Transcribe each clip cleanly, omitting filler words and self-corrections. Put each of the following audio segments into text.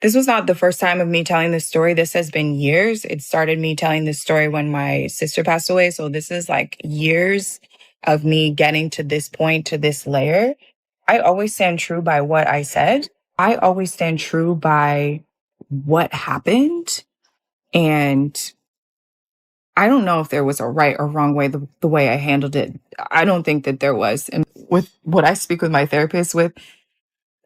This was not the first time of me telling this story. This has been years. It started me telling this story when my sister passed away. So this is like years of me getting to this point, to this layer. I always stand true by what I said. I always stand true by what happened. And I don't know if there was a right or wrong way, the way I handled it. I don't think that there was. And with what I speak with my therapist with,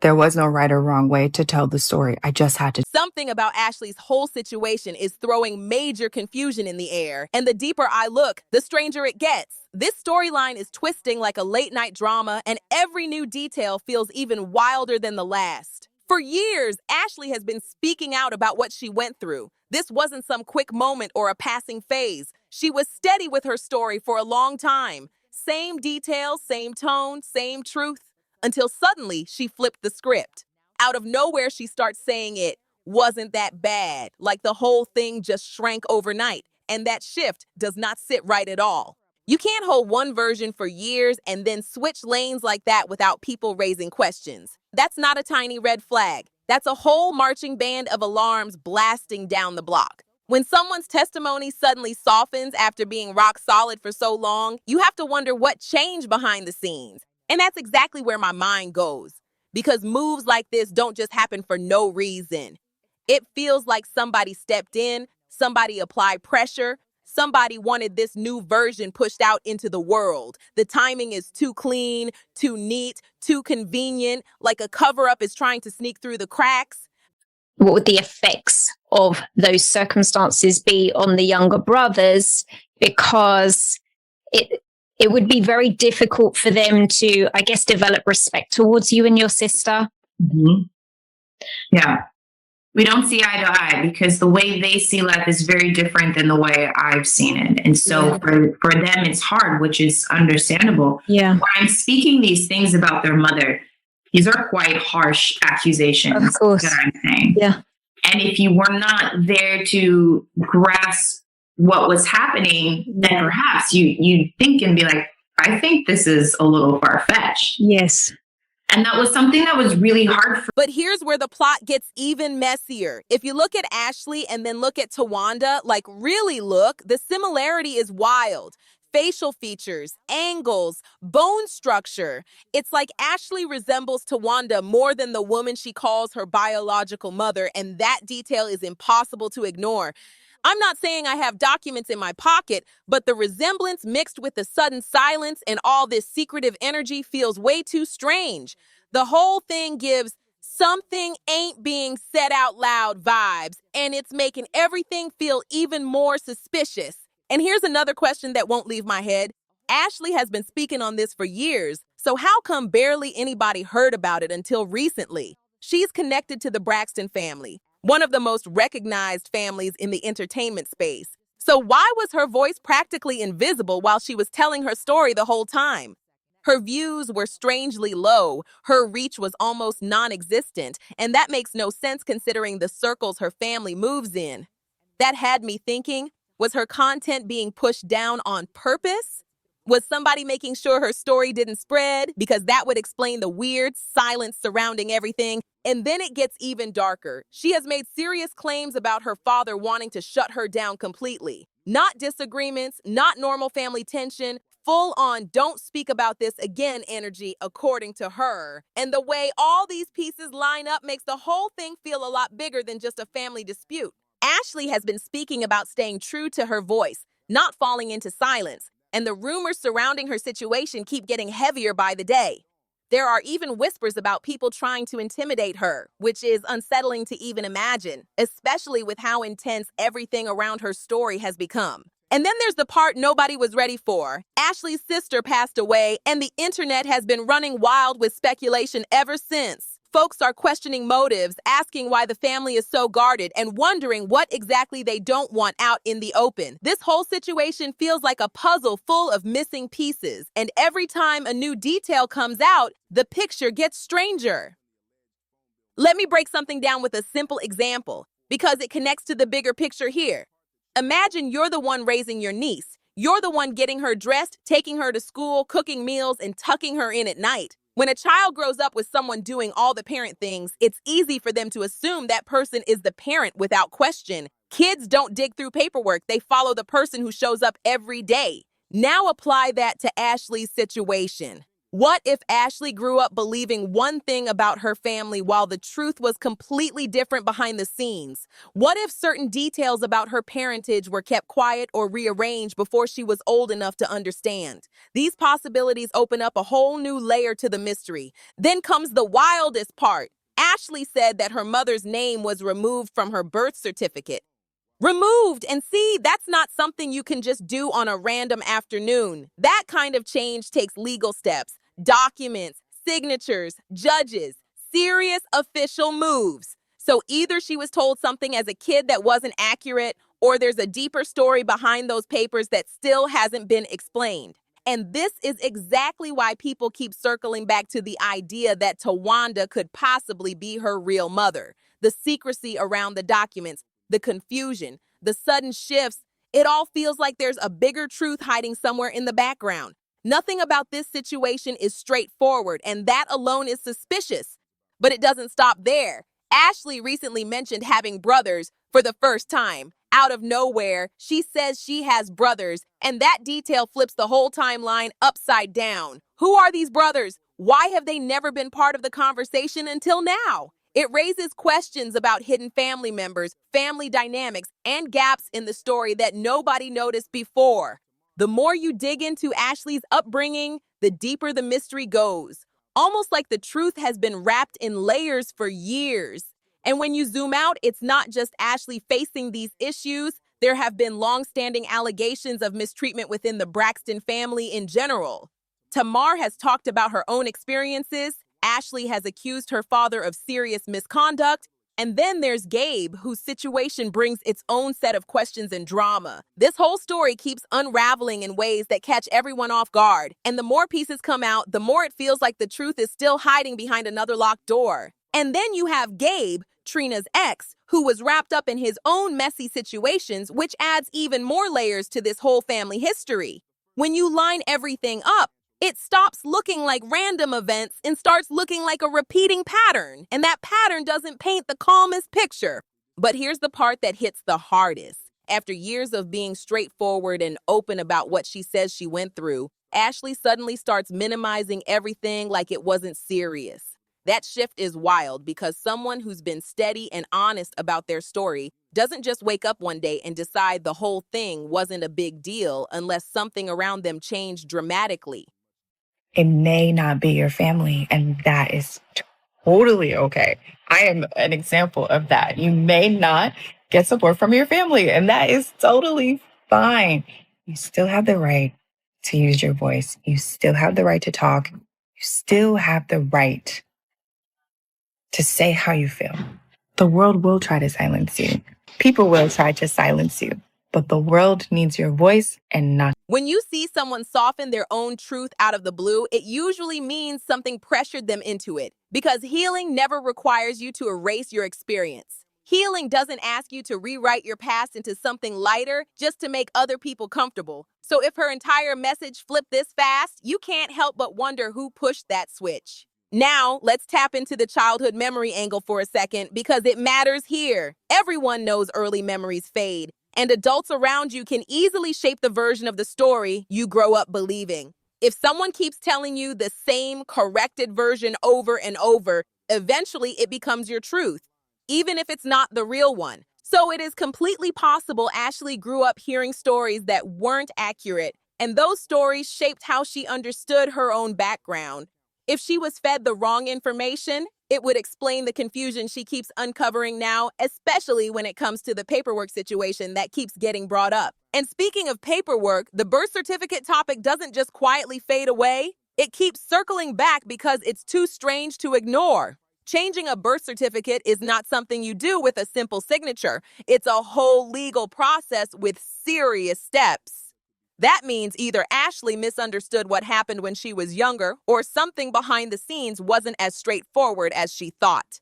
there was no right or wrong way to tell the story. I just had to. Something about Ashley's whole situation is throwing major confusion in the air, and the deeper I look, the stranger it gets. This storyline is twisting like a late-night drama, and every new detail feels even wilder than the last. For years, Ashley has been speaking out about what she went through. This wasn't some quick moment or a passing phase. She was steady with her story for a long time. Same details, same tone, same truth. Until suddenly, she flipped the script. Out of nowhere, she starts saying it wasn't that bad, like the whole thing just shrank overnight. And that shift does not sit right at all. You can't hold one version for years and then switch lanes like that without people raising questions. That's not a tiny red flag. That's a whole marching band of alarms blasting down the block. When someone's testimony suddenly softens after being rock solid for so long, you have to wonder what changed behind the scenes. And that's exactly where my mind goes. Because moves like this don't just happen for no reason. It feels like somebody stepped in, somebody applied pressure, somebody wanted this new version pushed out into the world. The timing is too clean, too neat, too convenient, like a cover-up is trying to sneak through the cracks. What would the effects of those circumstances be on the younger brothers? Because it would be very difficult for them to, I guess, develop respect towards you and your sister. Mm-hmm. Yeah. We don't see eye to eye because the way they see life is very different than the way I've seen it. And so for them, it's hard, which is understandable. Yeah. When I'm speaking these things about their mother, these are quite harsh accusations of course. that I'm saying. Yeah. And if you were not there to grasp what was happening, then perhaps you think and be like, I think this is a little far-fetched. Yes. And that was something that was really hard for. But here's where the plot gets even messier. If you look at Ashley and then look at Towanda, like really look, the similarity is wild. Facial features, angles, bone structure. It's like Ashley resembles Towanda more than the woman she calls her biological mother, and that detail is impossible to ignore. I'm not saying I have documents in my pocket, but the resemblance mixed with the sudden silence and all this secretive energy feels way too strange. The whole thing gives something ain't being said out loud vibes, and it's making everything feel even more suspicious. And here's another question that won't leave my head. Ashley has been speaking on this for years, so how come barely anybody heard about it until recently? She's connected to the Braxton family, one of the most recognized families in the entertainment space. So why was her voice practically invisible while she was telling her story the whole time? Her views were strangely low, her reach was almost non-existent, and that makes no sense considering the circles her family moves in. That had me thinking, was her content being pushed down on purpose? Was somebody making sure her story didn't spread? Because that would explain the weird silence surrounding everything. And then it gets even darker. She has made serious claims about her father wanting to shut her down completely. Not disagreements, not normal family tension, full-on don't speak about this again energy, according to her. And the way all these pieces line up makes the whole thing feel a lot bigger than just a family dispute. Ashley has been speaking about staying true to her voice, not falling into silence, and the rumors surrounding her situation keep getting heavier by the day. There are even whispers about people trying to intimidate her, which is unsettling to even imagine, especially with how intense everything around her story has become. And then there's the part nobody was ready for. Ashley's sister passed away, and the internet has been running wild with speculation ever since. Folks are questioning motives, asking why the family is so guarded, and wondering what exactly they don't want out in the open. This whole situation feels like a puzzle full of missing pieces, and every time a new detail comes out, the picture gets stranger. Let me break something down with a simple example, because it connects to the bigger picture here. Imagine you're the one raising your niece. You're the one getting her dressed, taking her to school, cooking meals, and tucking her in at night. When a child grows up with someone doing all the parent things, it's easy for them to assume that person is the parent without question. Kids don't dig through paperwork, they follow the person who shows up every day. Now apply that to Ashley's situation. What if Ashley grew up believing one thing about her family while the truth was completely different behind the scenes? What if certain details about her parentage were kept quiet or rearranged before she was old enough to understand? These possibilities open up a whole new layer to the mystery. Then comes the wildest part. Ashley said that her mother's name was removed from her birth certificate. Removed. And see, that's not something you can just do on a random afternoon. That kind of change takes legal steps, documents, signatures, judges, serious official moves. So either she was told something as a kid that wasn't accurate, or there's a deeper story behind those papers that still hasn't been explained. And this is exactly why people keep circling back to the idea that Towanda could possibly be her real mother. The secrecy around the documents, the confusion, the sudden shifts, it all feels like there's a bigger truth hiding somewhere in the background. Nothing about this situation is straightforward, and that alone is suspicious. But it doesn't stop there. Ashley recently mentioned having brothers for the first time. Out of nowhere, she says she has brothers, and that detail flips the whole timeline upside down. Who are these brothers? Why have they never been part of the conversation until now? It raises questions about hidden family members, family dynamics, and gaps in the story that nobody noticed before. The more you dig into Ashley's upbringing, the deeper the mystery goes. Almost like the truth has been wrapped in layers for years. And when you zoom out, it's not just Ashley facing these issues. There have been long-standing allegations of mistreatment within the Braxton family in general. Tamar has talked about her own experiences. Ashley has accused her father of serious misconduct. And then there's Gabe, whose situation brings its own set of questions and drama. This whole story keeps unraveling in ways that catch everyone off guard. And the more pieces come out, the more it feels like the truth is still hiding behind another locked door. And then you have Gabe, Trina's ex, who was wrapped up in his own messy situations, which adds even more layers to this whole family history. When you line everything up, it stops looking like random events and starts looking like a repeating pattern. And that pattern doesn't paint the calmest picture. But here's the part that hits the hardest. After years of being straightforward and open about what she says she went through, Ashley suddenly starts minimizing everything like it wasn't serious. That shift is wild because someone who's been steady and honest about their story doesn't just wake up one day and decide the whole thing wasn't a big deal unless something around them changed dramatically. It may not be your family, and that is totally okay. I am an example of that. You may not get support from your family, and that is totally fine. You still have the right to use your voice. You still have the right to talk. You still have the right to say how you feel. The world will try to silence you. People will try to silence you. But the world needs your voice and not. When you see someone soften their own truth out of the blue, it usually means something pressured them into it. Because healing never requires you to erase your experience. Healing doesn't ask you to rewrite your past into something lighter just to make other people comfortable. So if her entire message flipped this fast, you can't help but wonder who pushed that switch. Now, let's tap into the childhood memory angle for a second because it matters here. Everyone knows early memories fade. And adults around you can easily shape the version of the story you grow up believing. If someone keeps telling you the same corrected version over and over, eventually it becomes your truth, even if it's not the real one. So it is completely possible Ashley grew up hearing stories that weren't accurate, and those stories shaped how she understood her own background. If she was fed the wrong information, it would explain the confusion she keeps uncovering now, especially when it comes to the paperwork situation that keeps getting brought up. And speaking of paperwork, the birth certificate topic doesn't just quietly fade away. It keeps circling back because it's too strange to ignore. Changing a birth certificate is not something you do with a simple signature. It's a whole legal process with serious steps. That means either Ashley misunderstood what happened when she was younger, or something behind the scenes wasn't as straightforward as she thought.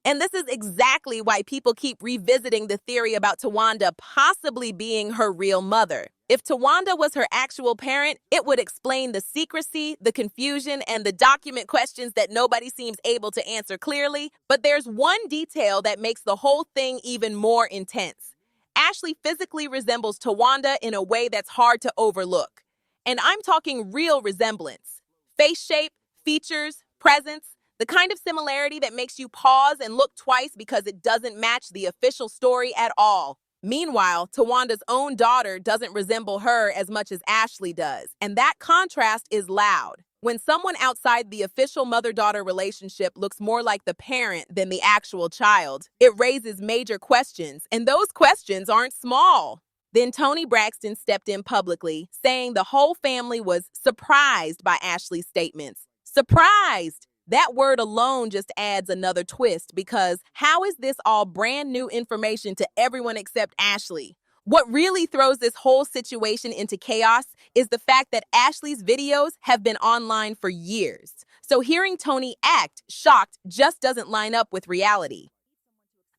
And this is exactly why people keep revisiting the theory about Towanda possibly being her real mother. If Towanda was her actual parent, it would explain the secrecy, the confusion, and the document questions that nobody seems able to answer clearly. But there's one detail that makes the whole thing even more intense. Ashley physically resembles Towanda in a way that's hard to overlook. And I'm talking real resemblance. Face shape, features, presence, the kind of similarity that makes you pause and look twice because it doesn't match the official story at all. Meanwhile, Tawanda's own daughter doesn't resemble her as much as Ashley does, and that contrast is loud. When someone outside the official mother-daughter relationship looks more like the parent than the actual child, it raises major questions, and those questions aren't small. Then Toni Braxton stepped in publicly, saying the whole family was surprised by Ashley's statements. Surprised! That word alone just adds another twist because how is this all brand new information to everyone except Ashley? What really throws this whole situation into chaos is the fact that Ashley's videos have been online for years. So hearing Toni act shocked just doesn't line up with reality.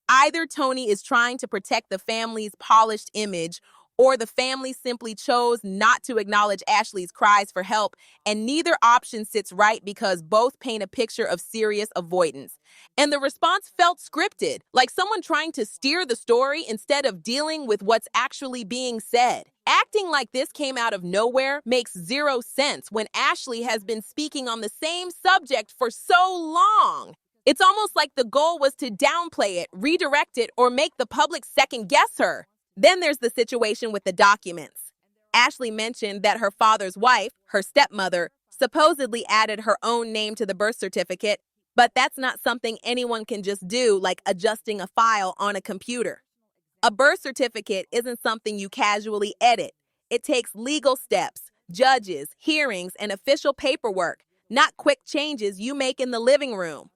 Either Toni is trying to protect the family's polished image, or the family simply chose not to acknowledge Ashley's cries for help, and neither option sits right because both paint a picture of serious avoidance. And the response felt scripted, like someone trying to steer the story instead of dealing with what's actually being said. Acting like this came out of nowhere makes zero sense when Ashley has been speaking on the same subject for so long. It's almost like the goal was to downplay it, redirect it, or make the public second guess her. Then there's the situation with the documents. Ashley mentioned that her father's wife, her stepmother, supposedly added her own name to the birth certificate, but that's not something anyone can just do, like adjusting a file on a computer. A birth certificate isn't something you casually edit. It takes legal steps, judges, hearings, and official paperwork, not quick changes you make in the living room.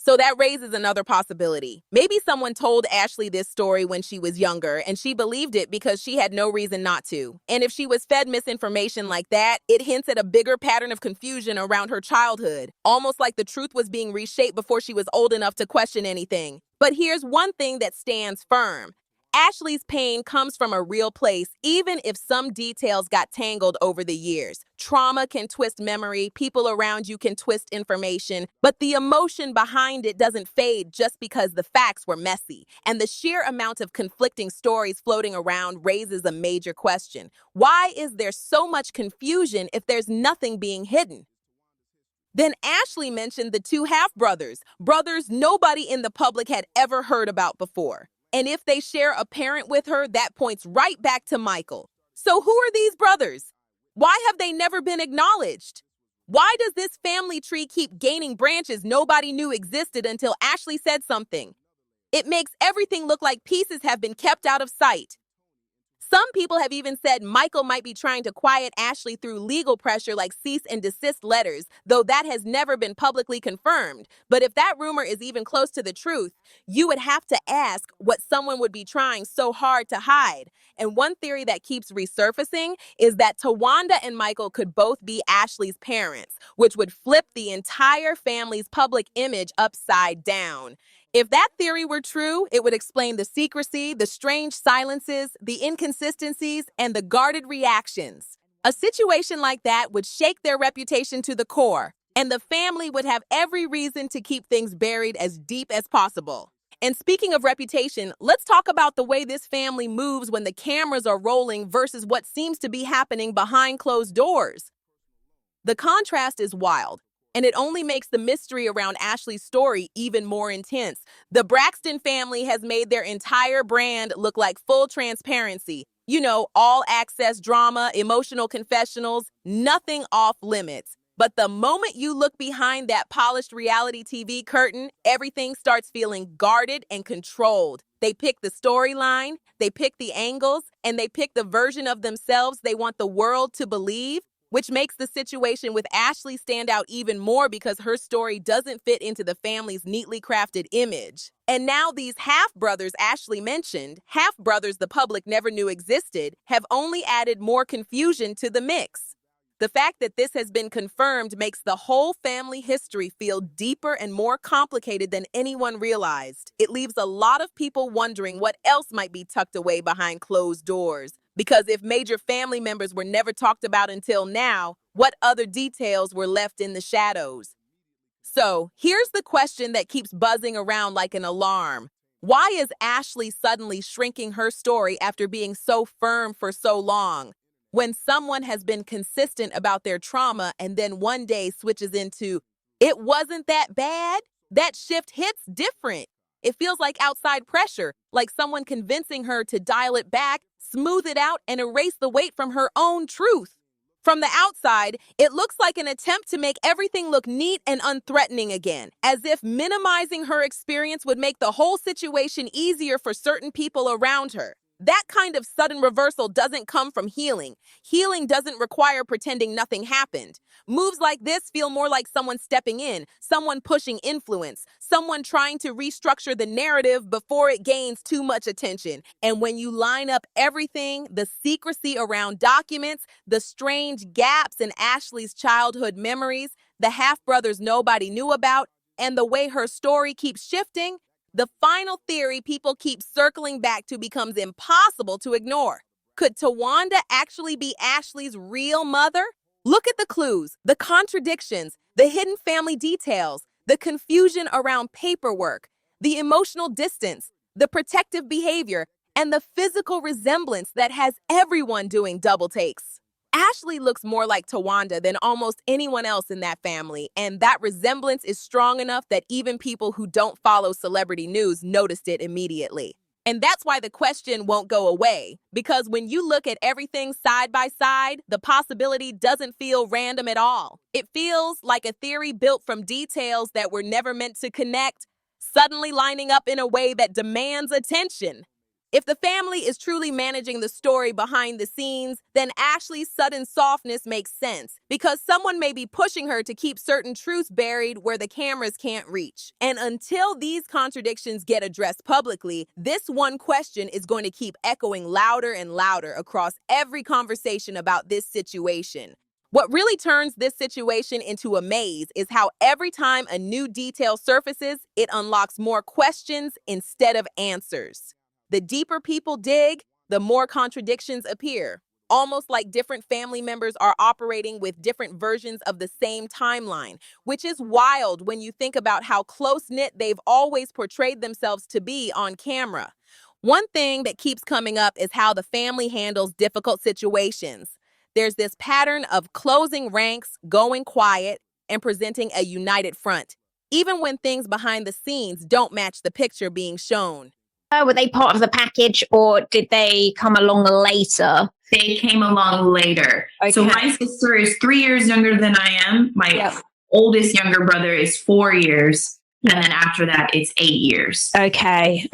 So that raises another possibility. Maybe someone told Ashley this story when she was younger, and she believed it because she had no reason not to. And if she was fed misinformation like that, it hints at a bigger pattern of confusion around her childhood, almost like the truth was being reshaped before she was old enough to question anything. But here's one thing that stands firm. Ashley's pain comes from a real place, even if some details got tangled over the years. Trauma can twist memory, people around you can twist information, but the emotion behind it doesn't fade just because the facts were messy. And the sheer amount of conflicting stories floating around raises a major question. Why is there so much confusion if there's nothing being hidden? Then Ashley mentioned the two half-brothers, brothers nobody in the public had ever heard about before. And if they share a parent with her, that points right back to Michael. So who are these brothers? Why have they never been acknowledged? Why does this family tree keep gaining branches nobody knew existed until Ashley said something? It makes everything look like pieces have been kept out of sight. Some people have even said Michael might be trying to quiet Ashley through legal pressure like cease and desist letters, though that has never been publicly confirmed. But if that rumor is even close to the truth, you would have to ask what someone would be trying so hard to hide. And one theory that keeps resurfacing is that Towanda and Michael could both be Ashley's parents, which would flip the entire family's public image upside down. If that theory were true, it would explain the secrecy, the strange silences, the inconsistencies, and the guarded reactions. A situation like that would shake their reputation to the core, and the family would have every reason to keep things buried as deep as possible. And speaking of reputation, let's talk about the way this family moves when the cameras are rolling versus what seems to be happening behind closed doors. The contrast is wild. And it only makes the mystery around Ashley's story even more intense. The Braxton family has made their entire brand look like full transparency. You know, all access drama, emotional confessionals, nothing off limits. But the moment you look behind that polished reality TV curtain, everything starts feeling guarded and controlled. They pick the storyline, they pick the angles, and they pick the version of themselves they want the world to believe. Which makes the situation with Ashley stand out even more because her story doesn't fit into the family's neatly crafted image. And now these half-brothers Ashley mentioned, half-brothers the public never knew existed, have only added more confusion to the mix. The fact that this has been confirmed makes the whole family history feel deeper and more complicated than anyone realized. It leaves a lot of people wondering what else might be tucked away behind closed doors. Because if major family members were never talked about until now, what other details were left in the shadows? So, here's the question that keeps buzzing around like an alarm. Why is Ashley suddenly shrinking her story after being so firm for so long? When someone has been consistent about their trauma and then one day switches into, it wasn't that bad, that shift hits different. It feels like outside pressure, like someone convincing her to dial it back, smooth it out, and erase the weight from her own truth. From the outside, it looks like an attempt to make everything look neat and unthreatening again, as if minimizing her experience would make the whole situation easier for certain people around her. That kind of sudden reversal doesn't come from healing. Healing doesn't require pretending nothing happened. Moves like this feel more like someone stepping in, someone pushing influence, someone trying to restructure the narrative before it gains too much attention. And when you line up everything, the secrecy around documents, the strange gaps in Ashley's childhood memories, the half-brothers nobody knew about, and the way her story keeps shifting, the final theory people keep circling back to becomes impossible to ignore. Could Towanda actually be Ashley's real mother? Look at the clues, the contradictions, the hidden family details, the confusion around paperwork, the emotional distance, the protective behavior, and the physical resemblance that has everyone doing double takes. Ashley looks more like Towanda than almost anyone else in that family, and that resemblance is strong enough that even people who don't follow celebrity news noticed it immediately. And that's why the question won't go away, because when you look at everything side by side, the possibility doesn't feel random at all. It feels like a theory built from details that were never meant to connect, suddenly lining up in a way that demands attention. If the family is truly managing the story behind the scenes, then Ashley's sudden softness makes sense, because someone may be pushing her to keep certain truths buried where the cameras can't reach. And until these contradictions get addressed publicly, this one question is going to keep echoing louder and louder across every conversation about this situation. What really turns this situation into a maze is how every time a new detail surfaces, it unlocks more questions instead of answers. The deeper people dig, the more contradictions appear, almost like different family members are operating with different versions of the same timeline, which is wild when you think about how close-knit they've always portrayed themselves to be on camera. One thing that keeps coming up is how the family handles difficult situations. There's this pattern of closing ranks, going quiet, and presenting a united front, even when things behind the scenes don't match the picture being shown. Were they part of the package or did they come along later? They came along later. Okay. So my sister is 3 years younger than I am. My oldest younger brother is 4 years. And then after that, it's 8 years. Okay.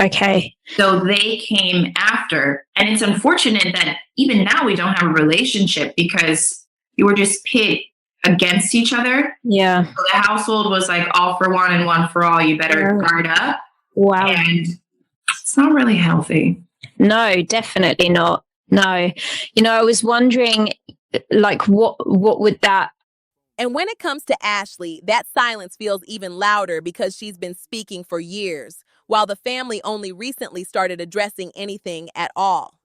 So they came after. And it's unfortunate that even now we don't have a relationship because we were just pit against each other. Yeah. So the household was like all for one and one for all. You better guard up. Wow. And it's not really healthy. No, definitely not. No. I was wondering, like, what would that... And when it comes to Ashley, that silence feels even louder because she's been speaking for years, while the family only recently started addressing anything at all.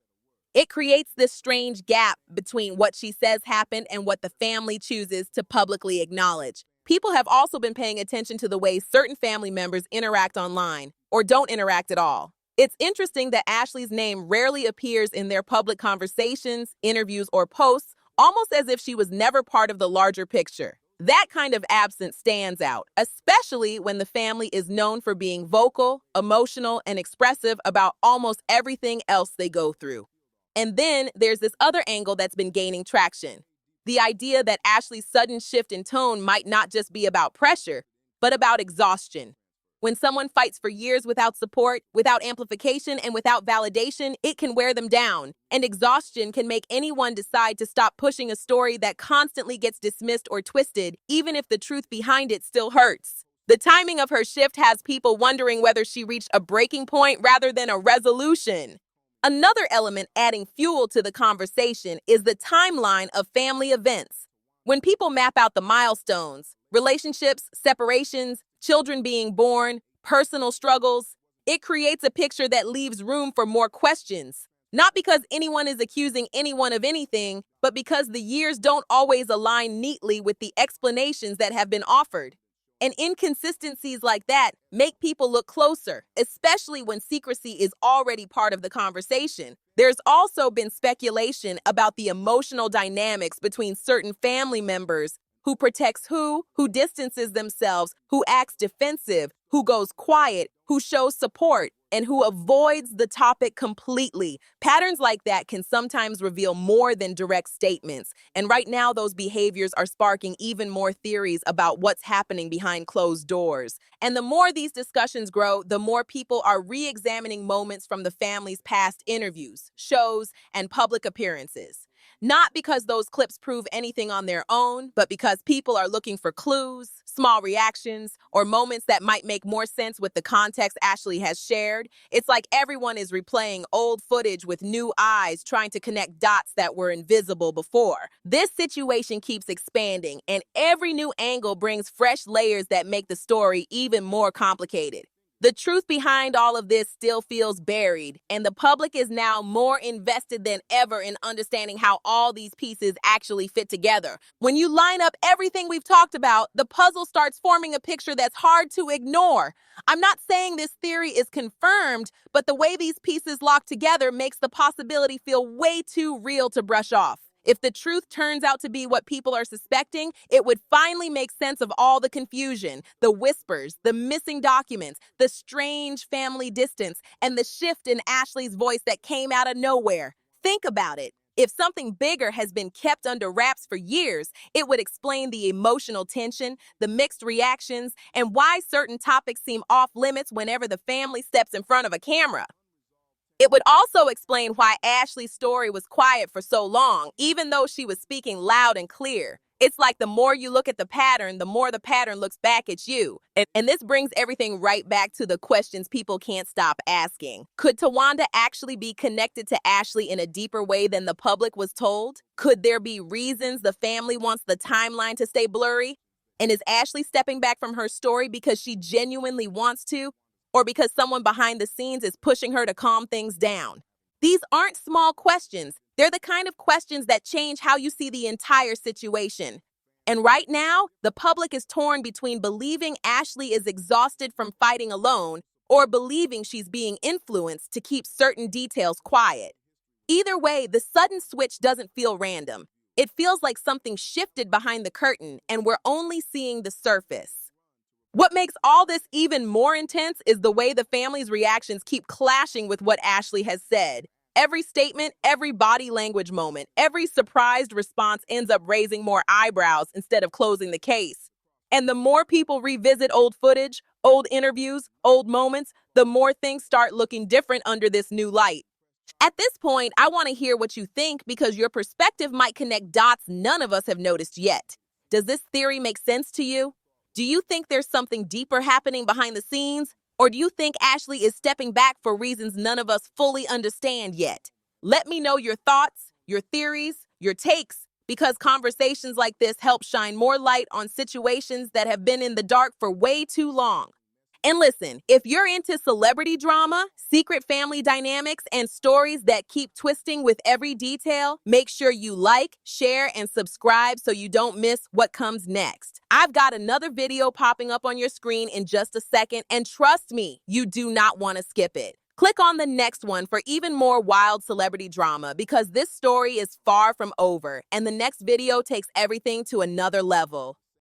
It creates this strange gap between what she says happened and what the family chooses to publicly acknowledge. People have also been paying attention to the way certain family members interact online, or don't interact at all. It's interesting that Ashley's name rarely appears in their public conversations, interviews, or posts, almost as if she was never part of the larger picture. That kind of absence stands out, especially when the family is known for being vocal, emotional, and expressive about almost everything else they go through. And then there's this other angle that's been gaining traction. The idea that Ashley's sudden shift in tone might not just be about pressure, but about exhaustion. When someone fights for years without support, without amplification, and without validation, it can wear them down. And exhaustion can make anyone decide to stop pushing a story that constantly gets dismissed or twisted, even if the truth behind it still hurts. The timing of her shift has people wondering whether she reached a breaking point rather than a resolution. Another element adding fuel to the conversation is the timeline of family events. When people map out the milestones, relationships, separations, children being born, personal struggles, it creates a picture that leaves room for more questions. Not because anyone is accusing anyone of anything, but because the years don't always align neatly with the explanations that have been offered. And inconsistencies like that make people look closer, especially when secrecy is already part of the conversation. There's also been speculation about the emotional dynamics between certain family members, who protects who distances themselves, who acts defensive, who goes quiet, who shows support, and who avoids the topic completely. Patterns like that can sometimes reveal more than direct statements. And right now, those behaviors are sparking even more theories about what's happening behind closed doors. And the more these discussions grow, the more people are re-examining moments from the family's past interviews, shows, and public appearances. Not because those clips prove anything on their own, but because people are looking for clues, small reactions, or moments that might make more sense with the context Ashley has shared. It's like everyone is replaying old footage with new eyes, trying to connect dots that were invisible before. This situation keeps expanding, and every new angle brings fresh layers that make the story even more complicated. The truth behind all of this still feels buried, and the public is now more invested than ever in understanding how all these pieces actually fit together. When you line up everything we've talked about, the puzzle starts forming a picture that's hard to ignore. I'm not saying this theory is confirmed, but the way these pieces lock together makes the possibility feel way too real to brush off. If the truth turns out to be what people are suspecting, it would finally make sense of all the confusion, the whispers, the missing documents, the strange family distance, and the shift in Ashley's voice that came out of nowhere. Think about it. If something bigger has been kept under wraps for years, it would explain the emotional tension, the mixed reactions, and why certain topics seem off limits whenever the family steps in front of a camera. It would also explain why Ashley's story was quiet for so long, even though she was speaking loud and clear. It's like the more you look at the pattern, the more the pattern looks back at you. And this brings everything right back to the questions people can't stop asking. Could Towanda actually be connected to Ashley in a deeper way than the public was told? Could there be reasons the family wants the timeline to stay blurry? And is Ashley stepping back from her story because she genuinely wants to? Or because someone behind the scenes is pushing her to calm things down? These aren't small questions. They're the kind of questions that change how you see the entire situation. And right now, the public is torn between believing Ashley is exhausted from fighting alone or believing she's being influenced to keep certain details quiet. Either way, the sudden switch doesn't feel random. It feels like something shifted behind the curtain and we're only seeing the surface. What makes all this even more intense is the way the family's reactions keep clashing with what Ashley has said. Every statement, every body language moment, every surprised response ends up raising more eyebrows instead of closing the case. And the more people revisit old footage, old interviews, old moments, the more things start looking different under this new light. At this point, I want to hear what you think because your perspective might connect dots none of us have noticed yet. Does this theory make sense to you? Do you think there's something deeper happening behind the scenes? Or do you think Ashley is stepping back for reasons none of us fully understand yet? Let me know your thoughts, your theories, your takes, because conversations like this help shine more light on situations that have been in the dark for way too long. And listen, if you're into celebrity drama, secret family dynamics, and stories that keep twisting with every detail, make sure you like, share, and subscribe so you don't miss what comes next. I've got another video popping up on your screen in just a second, and trust me, you do not want to skip it. Click on the next one for even more wild celebrity drama because this story is far from over, and the next video takes everything to another level.